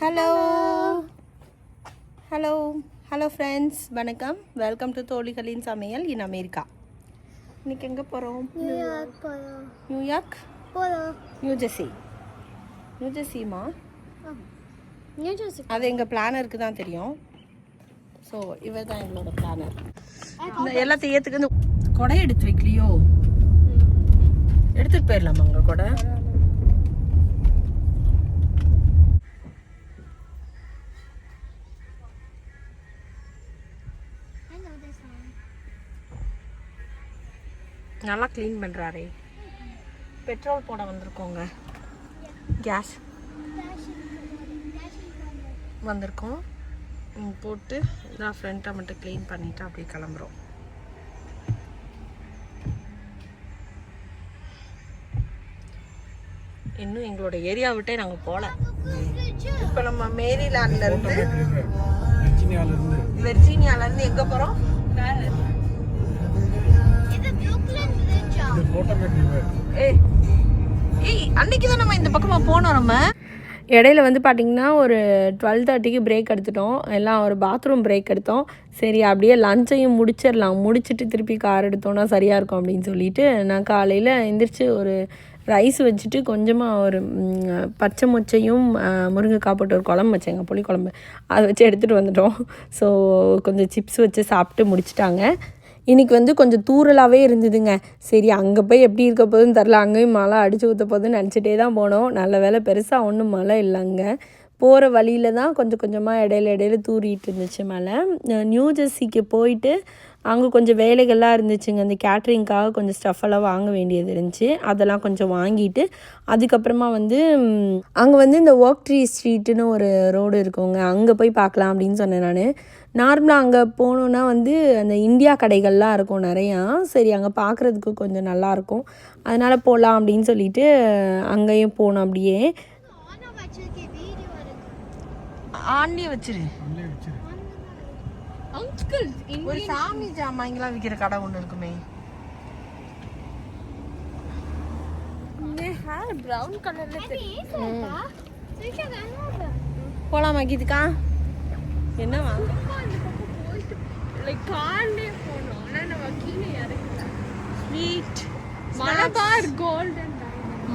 Hello friends, வணக்கம். Welcome to தோழிகளின் சமையல் in America. இன்னைக்கு எங்கே போகிறோம்? நியூயார்க், நியூஜெர்சிமா. அது எங்கள் பிளானருக்கு தான் தெரியும். ஸோ இவர் தான் எங்களோட பிளானர். எல்லாத்தையும் ஏற்றுக்கு வந்து கொடை எடுத்து வைக்கலையோ? எடுத்துகிட்டு போயிடலாமா உங்கள் கொடை? நல்லா க்ளீன் பண்ணுறாரே. பெட்ரோல் போட வந்திருக்கோங்க. கேஸ் வந்திருக்கோம். போட்டு நான் ஃப்ரண்ட்டை மட்டும் க்ளீன் பண்ணிவிட்டு அப்படியே கிளம்புறோம். இன்னும் எங்களோட ஏரியா விட்டே நாங்கள் போகல. இப்போ நம்ம மேரிலாண்ட்லேருந்து வெர்ஜீனியாவிலேருந்து எங்கே போகிறோம்? அன்னைக்கு தான் நம்ம இந்த பக்கமாக போனோம். நம்ம இடையில வந்து பார்த்திங்கன்னா ஒரு 12:30க்கு பிரேக் எடுத்துட்டோம். எல்லாம் ஒரு பாத்ரூம் பிரேக் எடுத்தோம். சரி அப்படியே லஞ்சையும் முடிச்சுட்டு திருப்பி கார் எடுத்தோன்னா சரியாக இருக்கும் அப்படின்னு சொல்லிட்டு நான் காலையில் எந்திரிச்சு ஒரு ரைஸ் வச்சுட்டு கொஞ்சமாக ஒரு பச்சை மொச்சையும் முருங்கைக்காய் போட்டு ஒரு குழம்பு வச்சேங்க, புளி குழம்பு. அதை வச்சு எடுத்துகிட்டு வந்துட்டோம். ஸோ கொஞ்சம் சிப்ஸ் வச்சு சாப்பிட்டு முடிச்சிட்டாங்க. இன்றைக்கி வந்து கொஞ்சம் தூறலாகவே இருந்ததுங்க. சரி அங்கே போய் எப்படி இருக்க போகுதுன்னு தெரில, அங்கேயும் மழை அடிச்சு ஊற்ற போகுதுன்னு நினச்சிட்டே தான் போனோம். நல்ல வேலை பெருசாக ஒன்றும் மழை இல்லைங்க. போகிற வழியில் தான் கொஞ்சம் கொஞ்சமாக இடையில தூறிட்டு இருந்துச்சு மழை. நியூஜெர்சிக்கு போயிட்டு அங்கே கொஞ்சம் வேலைகள்லாம் இருந்துச்சுங்க. அந்த கேட்ரிங்காக கொஞ்சம் ஸ்டஃபெல்லாம் வாங்க வேண்டியது இருந்துச்சு. அதெல்லாம் கொஞ்சம் வாங்கிட்டு அதுக்கப்புறமா வந்து அங்கே வந்து இந்த ஒர்க் ட்ரீ ஸ்ட்ரீட்டுன்னு ஒரு ரோடு இருக்குங்க, அங்கே போய் பார்க்கலாம் அப்படின்னு சொன்னேன் நான். நார்மலாக அங்கே போனோன்னா வந்து அந்த இந்தியா கடைகள்லாம் இருக்கும் நிறையா. சரி அங்கே பார்க்குறதுக்கு கொஞ்சம் நல்லாயிருக்கும், அதனால் போகலாம் அப்படின்னு சொல்லிட்டு அங்கேயும் போனோம். அப்படியே ஆன்லேயே வச்சிரு. ஒரு சாமி ஜாமான்லாம் விற்கிற கடை ஒன்று இருக்குமே. ப்ரௌன் கலர்ல போலாமா கீதுக்கா? என்ன வாங்க? ஸ்வீட்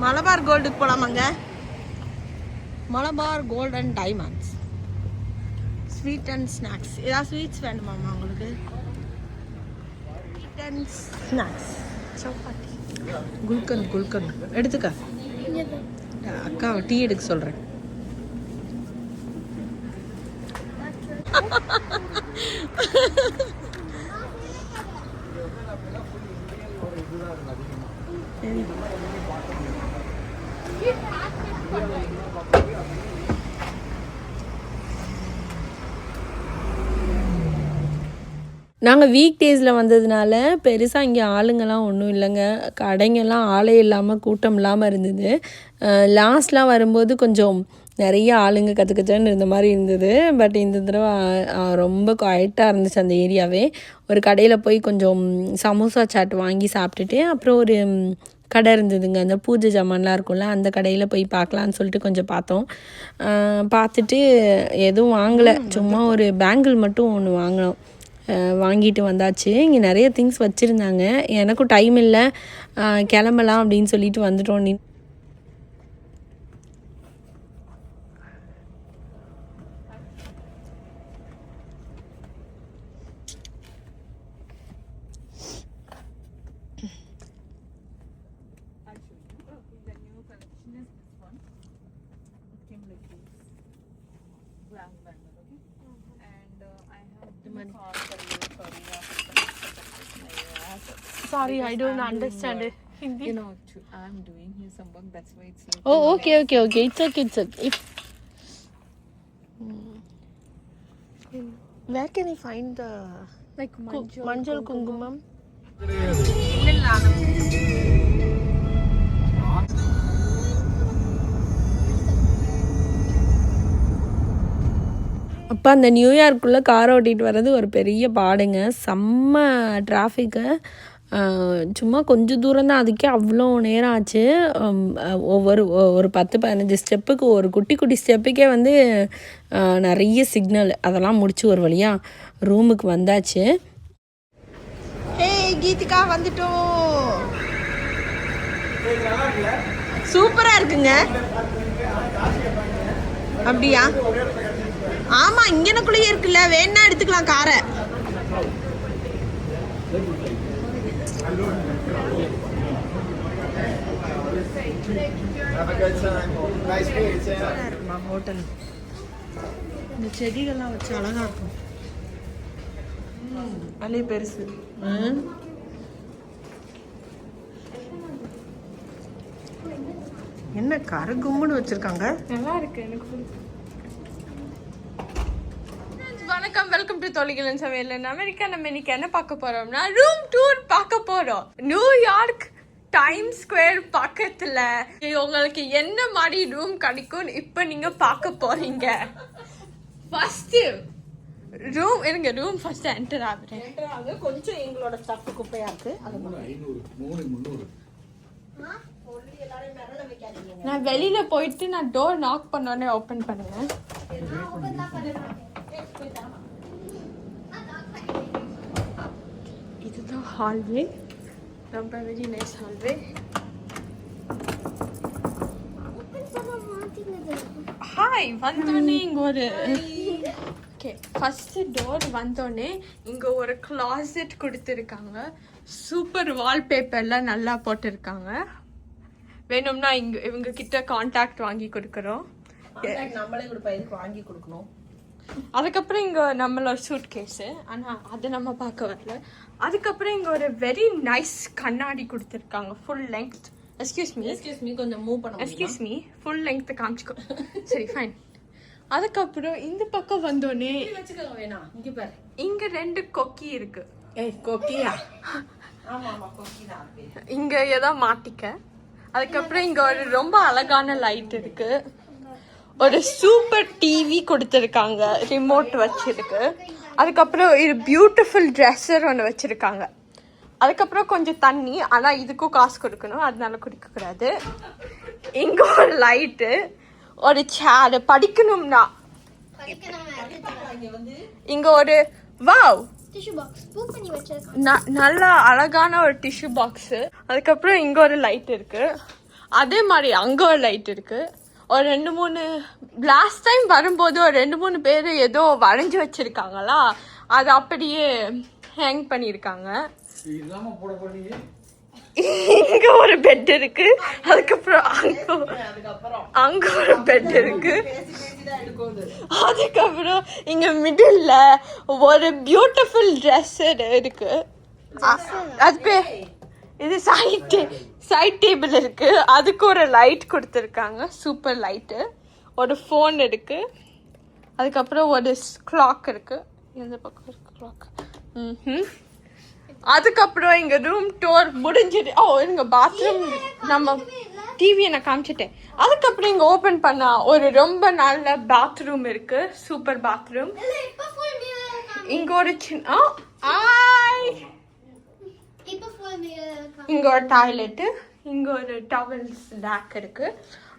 மலபார் கோல்டுக்கு போலாமாங்க? Malabar gold and diamonds sweet and snacks. ஏதாவது ஸ்வீட்ஸ் வேணுமாம்மா உங்களுக்கு? ஸ்வீட் அண்ட் ஸ்நாக்ஸ், சப்பாத்தி, குல்கன் எடுத்துக்க. அக்காவை டீ எடுக்க சொல்கிறேன். நாங்கள் வீக் டேஸில் வந்ததுனால பெருசாக இங்கே ஆளுங்கெல்லாம் ஒன்றும் இல்லைங்க. கடைங்கெல்லாம் ஆளே இல்லாமல் கூட்டம் இல்லாமல் இருந்தது. லாஸ்ட்லாம் வரும்போது கொஞ்சம் நிறைய ஆளுங்க கற்றுக்கச்சன்னு இருந்த மாதிரி இருந்தது. பட் இந்த தடவை ரொம்ப குவைட்டாக இருந்துச்சு அந்த ஏரியாவே. ஒரு கடையில் போய் கொஞ்சம் சமோசா சாட் வாங்கி சாப்பிட்டுட்டு அப்புறம் ஒரு கடை இருந்ததுங்க, அந்த பூஜை ஜாமான்லாம் இருக்கும்ல, அந்த கடையில் போய் பார்க்கலான்னு சொல்லிட்டு கொஞ்சம் பார்த்தோம். பார்த்துட்டு எதுவும் வாங்கலை, சும்மா ஒரு பேங்கிள் மட்டும் ஒன்று வாங்கினோம். வாங்கிட்டு வந்தாச்சு. இங்கே நிறைய திங்ஸ் வச்சுருந்தாங்க. எனக்கும் டைம் இல்லை, கிளம்பலாம் அப்படின்னு சொல்லிட்டு வந்துட்டோம். Sorry, I don't understand it. Hindi. You know, I'm doing here some work. That's why it's. Oh, okay. It's okay. If where can I find the Like manjal kungumam? அப்போ அந்த நியூயார்க்குள்ளே car ஓட்டிகிட்டு வர்றது ஒரு பெரிய பாடுங்க. செம்ம டிராஃபிக்கு. சும்மா கொஞ்சம் தூரம் தான், அதுக்கே அவ்வளோ நேரம் ஆச்சு. ஒரு 10-15 ஸ்டெப்புக்கு, ஒரு குட்டி குட்டி ஸ்டெப்புக்கே வந்து நிறைய சிக்னல். அதெல்லாம் முடிச்சு ஒரு வழியாக ரூமுக்கு வந்தாச்சு. கீதிகா வந்துட்டோம். சூப்பராக இருக்குங்க. அப்படியா? ஆமாம், இங்கனக்குள்ளேயே இருக்குல்ல, வேணா எடுத்துக்கலாம் காரை. ஹோட்டல் இந்த செடிகள்லாம் வச்சு அழகா இருக்கும். அலே பெருசு. என்ன கரு கும்முன்னு வச்சிருக்காங்க. நல்லா இருக்கு, எனக்கு வணக்கம், வெல்கம் டு தொழில்களின் சமையல். அமெரிக்கா நம்ம இன்னைக்கு என்ன பார்க்க போறோம்னா ரூம் டூர் பார்க்க போறோம். நியூயார்க் டைம் ஸ்கொயர் பக்கத்துல உங்களுக்கு என்ன மாதிரி ரூம் கிடைக்கும் இப்ப நீங்க பார்க்க போறீங்க. ஃபர்ஸ்ட் ரூம் இருங்க, ரூம் ஃபர்ஸ்ட் என்டர் ஆகுது. கொஞ்சம் எங்களோட ஸ்டஃப் குப்பையா இருக்கு. நான் வெளியில போயிட்டு நான் டோர் நாக் பண்ணோடனே ஓபன் பண்ணுவேன். இதுதான் ஹால்வே, ரொம்ப வெரி நைஸ் ஹால்வே. ஹாய், வந்தோடனே இங்க ஒரு ஓகே, ஃபர்ஸ்ட் டோர் வந்தோடனே இங்க ஒரு கிளாசெட் கொடுத்துருக்காங்க. சூப்பர் வால்பேப்பர்லாம் நல்லா போட்டிருக்காங்க. வேணும்னா இவங்க கிட்ட கான்டாக்ட் வாங்கி கொடுக்குறோம். நம்மளே கொடுப்போம், வாங்கி கொடுக்கணும். அதுக்கப்புறம் இங்க நம்மளோட சூட் கேஸு, ஆனால் அதை நம்ம பார்க்க வரல. அதுக்கப்புறம் இங்க ஒரு வெரி நைஸ் கண்ணாடி கொடுத்துருக்காங்க, ஃபுல் லெங்த். எக்ஸ்கியூஸ் மீ, கொஞ்சம் மூவ் பண்ண. எக்ஸ்கியூஸ் மீ, ஃபுல் லெங்த் காமிச்சுக்கோ. சரி, ஃபைன். அதுக்கப்புறம் இந்த பக்கம் வந்தோடனே வச்சுக்கோங்க, வேணாம் இங்க பாரு, இங்க 2 கொக்கி இருக்கு. கொக்கியா? ஆமா கொக்கி தான். இங்க ஏதோ மாட்டிக்க. அதுக்கப்புறம் இங்க ஒரு ரொம்ப அழகான லைட் இருக்கு. ஒரு சூப்பர் டிவி கொடுத்துருக்காங்க, ரிமோட் வச்சிருக்கு. அதுக்கப்புறம் ஒரு பியூட்டிஃபுல் ட்ரெஸ்ஸர் ஒன்று வச்சிருக்காங்க. அதுக்கப்புறம் கொஞ்சம் தண்ணி, ஆனால் இதுக்கும் காசு கொடுக்கணும், அதனால குடிக்கக்கூடாது. இங்கே ஒரு லைட்டு, ஒரு சேர் படிக்கணும்னா. இங்க ஒரு வாவ் நல்ல அழகான ஒரு டிஷ்யூ பாக்ஸ். அதுக்கப்புறம் இங்க ஒரு லைட் இருக்கு. அதே மாதிரி அங்க ஒரு லைட் இருக்கு. ஒரு 2-3 லாஸ்ட் டைம் வரும்போது ஒரு 2-3 பேர் ஏதோ வரைஞ்சி வச்சிருக்காங்களா, அது அப்படியே ஹேங் பண்ணியிருக்காங்க. இங்க ஒரு பெட் இருக்கு. அதுக்கப்புறம் அங்க ஒரு பெட் இருக்கு. அதுக்கப்புறம் இங்க மிடில்ல ஒரு பியூட்டிஃபுல் ட்ரெஸ்ஸர் இருக்கு. அது இது சைட் டேபிள் இருக்கு. அதுக்கு ஒரு லைட் கொடுத்துருக்காங்க, சூப்பர் லைட்டு. ஒரு ஃபோன் இருக்கு. அதுக்கப்புறம் ஒரு கிளாக் இருக்கு. எந்த பக்கம் இருக்கு கிளாக்? அதுக்கப்புறம் இங்க ரூம் டோர் முடிஞ்சிட்டு, இங்க பாத்ரூம், நம்ம டிவியை நான் காமிச்சிட்டேன். அதுக்கப்புறம் இங்க ஓபன் பண்ணா ஒரு ரொம்ப நல்ல பாத்ரூம் இருக்கு, சூப்பர் பாத்ரூம். இங்க ஒரு சின்ன இங்க ஒரு டாய்லெட், இங்க ஒரு டவல்ஸ் ரேக் இருக்கு.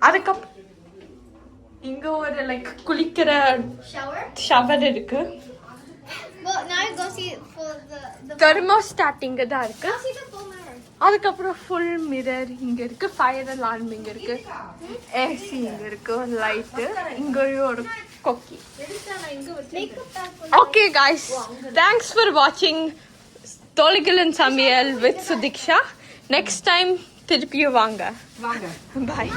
அதுக்கப்புறம் இங்க ஒரு லைக் குளிக்கிற ஷவர் இருக்கு. தெர்மோஸ்டாட் இங்க தான் இருக்கு. அதுக்கப்புறம் ஃபுல் மிரர் இங்க இருக்கு. ஃபயர் அலார்ம் இங்க இருக்கு. ஏசி இங்க இருக்கு. ஒரு லைட்டு, இங்க ஒரு கொக்கி. Okay guys, thanks for watching தொழில்களின் சமையல் with சுதிக்ஷா. நெக்ஸ்ட் டைம் திருப்பியும் வாங்க. பாய்.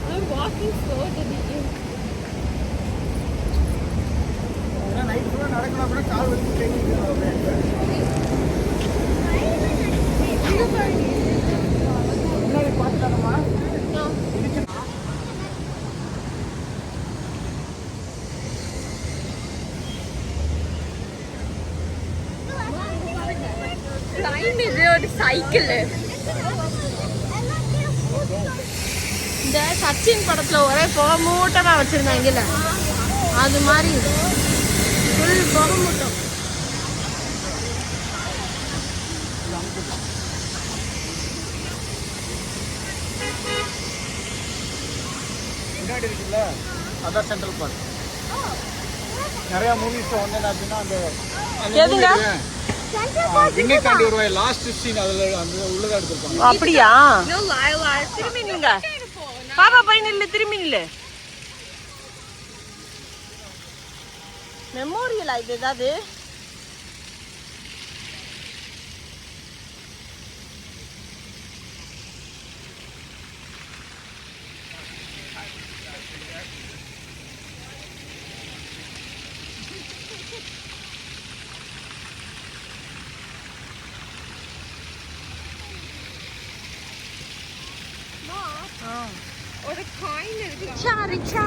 I'm walking slow to the end. ஒரு சைக்கிள். இந்த சச்சின் படத்துல ஒரே புகை மூட்டமா வச்சிருந்தாங்கல்ல, அது மாதிரி ஃபுல் புகை மூட்டம். முன்னாடி இருக்குல்ல அதான் சென்ட்ரல் பார்க். நிறைய மூவிஸ் வந்து அப்படின்னா அந்த எதுங்க விண்ணைக்காண்டி வருவாய் லாஸ்ட் சீன் அதுல அந்த உள்ளதா எடுத்திருப்பாங்க. அப்படியா? திரும்பி நில்லுங்க பாப்பா, போய் நில்லு, திரும்பி நில்லு. மெமோரியலா இது ஏதாவது? ஒரு காயின் இருக்கு. Rickshaw rickshaw.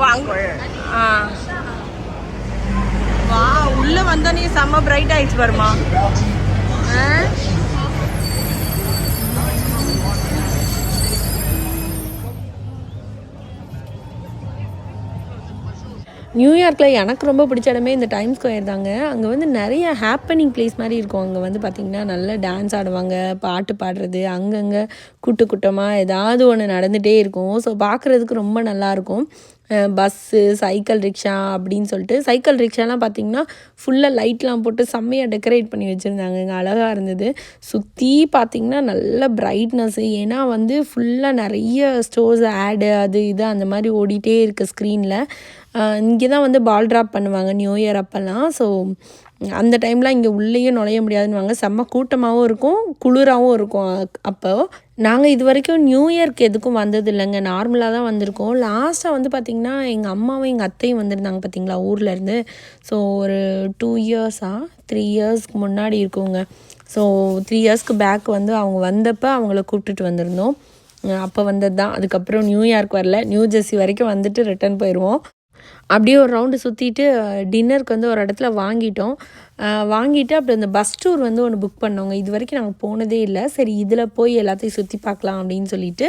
வாங்க. வா, உள்ள வந்தோடனே செம்ம பிரைட் ஆயிடுச்சு பாருமா. நியூயார்க்கில் எனக்கு ரொம்ப பிடிச்ச இடமே இந்த டைம் ஸ்கொயர் தாங்க. அங்கே வந்து நிறைய ஹாப்பனிங் பிளேஸ் மாதிரி இருக்கும். அங்கே வந்து பார்த்திங்கன்னா நல்லா டான்ஸ் ஆடுவாங்க, பாட்டு பாடுறது, அங்கங்கே கூட்டமாக ஏதாவது ஒன்று நடந்துகிட்டே இருக்கும். ஸோ பார்க்குறதுக்கு ரொம்ப நல்லாயிருக்கும். பஸ்ஸு, சைக்கிள் ரிக்ஷா அப்படின்னு சொல்லிட்டு, சைக்கிள் ரிக்ஷாலாம் பார்த்திங்கன்னா ஃபுல்லாக லைட்லாம் போட்டு செம்மையாக டெக்கரேட் பண்ணி வச்சுருந்தாங்க. இங்கே அழகாக இருந்தது. சுற்றி பார்த்திங்கன்னா நல்ல பிரைட்னஸ்ஸு. ஏன்னா வந்து ஃபுல்லாக நிறைய ஸ்டோர்ஸ் ஆடு அது இது அந்த மாதிரி ஓடிட்டே இருக்குது ஸ்க்ரீனில். இங்கே தான் வந்து பால் ட்ராப் பண்ணுவாங்க நியூ இயர் அப்போல்லாம். ஸோ அந்த டைமில் இங்கே உள்ளேயும் நுழைய முடியாதுன்னுவாங்க. செம்ம கூட்டமாகவும் இருக்கும், குளிராகவும் இருக்கும். அப்போ நாங்கள் இது வரைக்கும் நியூ இயர்க்கு எதுக்கும் வந்தது இல்லைங்க, நார்மலாக தான் வந்திருக்கோம். லாஸ்ட்டாக வந்து பார்த்திங்கன்னா எங்கள் அம்மாவும் எங்கள் அத்தையும் வந்திருந்தாங்க பார்த்திங்களா ஊர்லேருந்து. ஸோ ஒரு 2 இயர்ஸா 3 இயர்ஸ்க்கு முன்னாடி இருக்குங்க. ஸோ 3 இயர்ஸ்க்கு பேக் வந்து அவங்க வந்தப்போ அவங்கள கூப்பிட்டுட்டு வந்திருந்தோம். அப்போ வந்தது தான். அதுக்கப்புறம் நியூயார்க் வரல, நியூ ஜெர்சி வரைக்கும் வந்துட்டு ரிட்டர்ன் போயிடுவோம். அப்படியே ஒரு ரவுண்டு சுற்றிட்டு டின்னருக்கு வந்து ஒரு இடத்துல வாங்கிட்டு அப்புறம் இந்த பஸ் டூர் வந்து ஒன்று புக் பண்ணோங்க. இது வரைக்கும் நாங்கள் போனதே இல்லை. சரி இதில் போய் எல்லாத்தையும் சுற்றி பார்க்கலாம் அப்படின்னு சொல்லிட்டு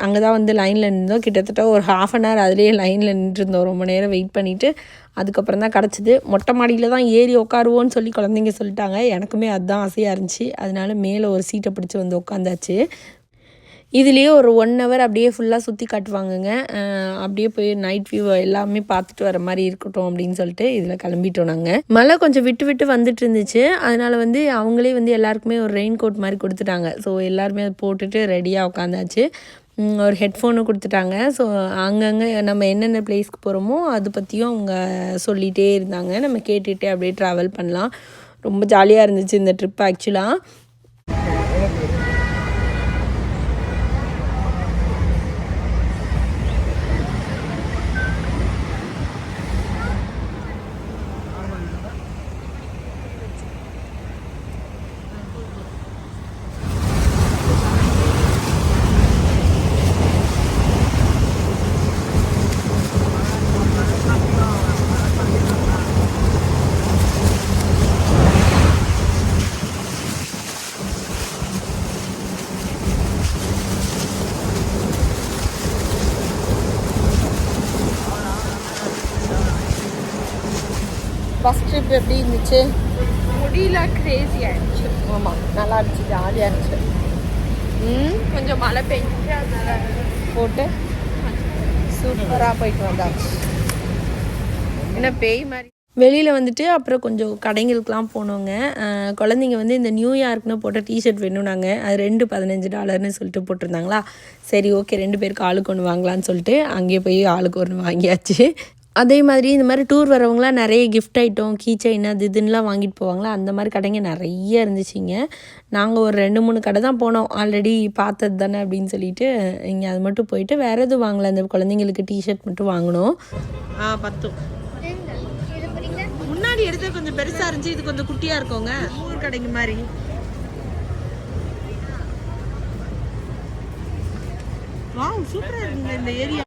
அங்கே தான் வந்து லைனில் நின்றோம். கிட்டத்தட்ட ஒரு 1/2 hour அதுலேயே லைனில் நின்றுருந்தோம். ரொம்ப நேரம் வெயிட் பண்ணிவிட்டு அதுக்கப்புறம் தான் கிடச்சிது. மொட்டை மாடியில் தான் ஏறி உட்காருவோன்னு சொல்லி குழந்தைங்க சொல்லிட்டாங்க. எனக்குமே அதுதான் ஆசையாக இருந்துச்சு. அதனால மேலே ஒரு சீட்டை பிடிச்சி வந்து உட்காந்தாச்சு. இதுலேயே ஒரு 1 hour அப்படியே ஃபுல்லாக சுற்றி காட்டுவாங்கங்க. அப்படியே போய் நைட் வியூ எல்லாமே பார்த்துட்டு வர மாதிரி இருக்கட்டும் அப்படின்னு சொல்லிட்டு இதில் கிளம்பிட்டோம் நாங்கள். மழை கொஞ்சம் விட்டு விட்டு வந்துட்டு இருந்துச்சு. அதனால் வந்து அவங்களே வந்து எல்லாருக்குமே ஒரு ரெயின் கோட் மாதிரி கொடுத்துட்டாங்க. ஸோ எல்லாருமே அதை போட்டுட்டு ரெடியாக உட்காந்தாச்சு. ஒரு ஹெட்ஃபோனும் கொடுத்துட்டாங்க. ஸோ அங்கங்கே நம்ம என்னென்ன பிளேஸ்க்கு போகிறோமோ அது பற்றியும் அவங்க சொல்லிகிட்டே இருந்தாங்க. நம்ம கேட்டுகிட்டே அப்படியே ட்ராவல் பண்ணலாம். ரொம்ப ஜாலியாக இருந்துச்சு இந்த ட்ரிப் ஆக்சுவலாக. பஸ் ட்ரிப் எப்படி இருந்துச்சு? முடியல, கிரேசி ஆயிடுச்சு. ஆமாம், நல்லா இருந்துச்சு, ஜாலியாக இருந்துச்சு. கொஞ்சம் மழை பெய்ஞ்சிச்சு, அதனால போட்டு சூப்பராக போயிட்டு வந்தாச்சு. என்ன பேய் மாதிரி வெளியில் வந்துட்டு அப்புறம் கொஞ்சம் கடைங்களுக்கெலாம் போனோங்க. குழந்தைங்க வந்து இந்த நியூயார்க்னு போட்ட டிஷர்ட் வேணும்னாங்க. அது $2.15 சொல்லிட்டு போட்டிருந்தாங்களா. சரி ஓகே 2 பேருக்கு ஆளுக்கு ஒன்று வாங்கலான்னு சொல்லிட்டு அங்கேயே போய் ஆளுக்கு ஒன்று வாங்கியாச்சு. அதே மாதிரி இந்த மாதிரி டூர் வரவங்களாம் நிறைய கிஃப்ட் ஐட்டம், கீ செயின் அது இதுன்னெலாம் வாங்கிட்டு போவாங்களா. அந்த மாதிரி கடைங்க நிறைய இருந்துச்சுங்க. நாங்கள் ஒரு 2-3 கடை தான் போனோம். ஆல்ரெடி பார்த்தது தானே அப்படின்னு சொல்லிட்டு இங்கே அது மட்டும் போயிட்டு வேறு எதுவும் வாங்கலை. அந்த குழந்தைங்களுக்கு டிஷர்ட் மட்டும் வாங்கினோம். 10 முன்னாடி எடுத்து கொஞ்சம் பெருசாக இருந்துச்சு, இது கொஞ்சம் குட்டியாக இருக்கோங்க. ஊர் கடைங்க மாதிரி. வாவ், சூப்பராக இருக்குங்க இந்த ஏரியா.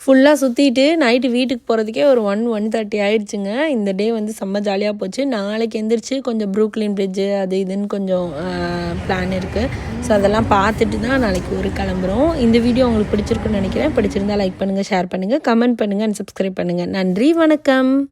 ஃபுல்லாக சுற்றிட்டு நைட்டு வீட்டுக்கு போகிறதுக்கே ஒரு 1:30 ஆயிடுச்சுங்க. இந்த டே வந்து செம்ம ஜாலியாக போச்சு. நாளைக்கு எந்திரிச்சு கொஞ்சம் ப்ரூக்லின் பிரிட்ஜு அது இதுன்னு கொஞ்சம் பிளான் இருக்குது. ஸோ அதெல்லாம் பார்த்துட்டு தான் நாளைக்கு ஒரு கிளம்புறோம். இந்த வீடியோ உங்களுக்கு பிடிச்சிருக்குன்னு நினைக்கிறேன். பிடிச்சிருந்தா லைக் பண்ணுங்கள், ஷேர் பண்ணுங்கள், கமெண்ட் பண்ணுங்கள் அண்ட் சப்ஸ்கிரைப் பண்ணுங்கள். நன்றி, வணக்கம்.